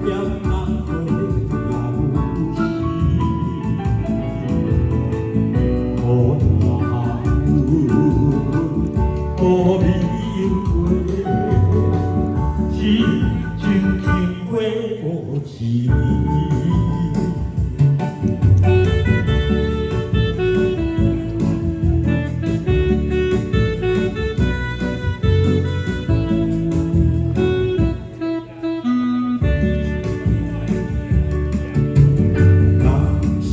点阿花也有时，可难有可美花，亲像情花无情。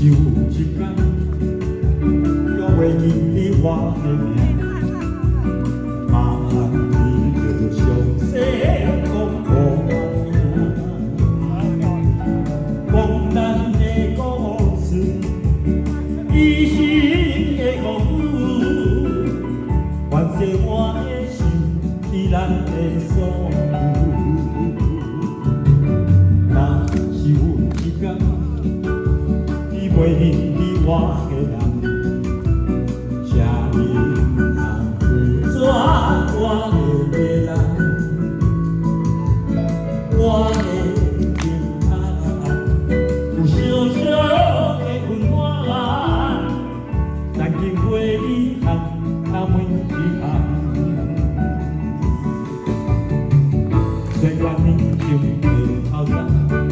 有一天，约会认你我的名，麻烦你着详细讲予我听，讲咱的故事，一生的风雨，唤醒我的心，是咱的所有。若是有一天，袂认你我的人，啥人通转我的迷人？我的心坎有小小的温暖，咱经过你含他每一项，虽然你心的透早，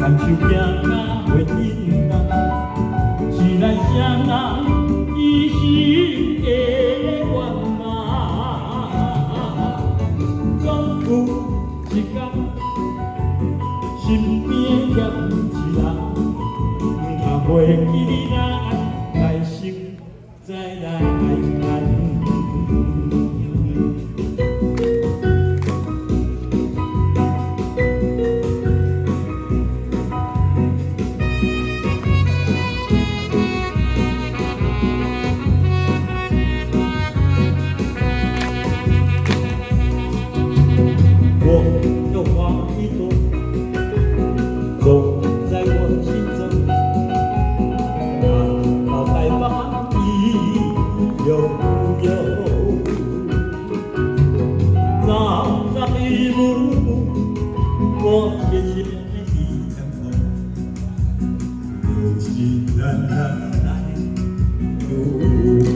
但手惊若袂忍人。是咱双人一生的愿望，总有一天，身边欠一人，若袂记你咱来生再来谈。我有花一朵，种在我心中。难道待放意悠悠？早早一幕幕，我渐渐的相逢，有心人来有。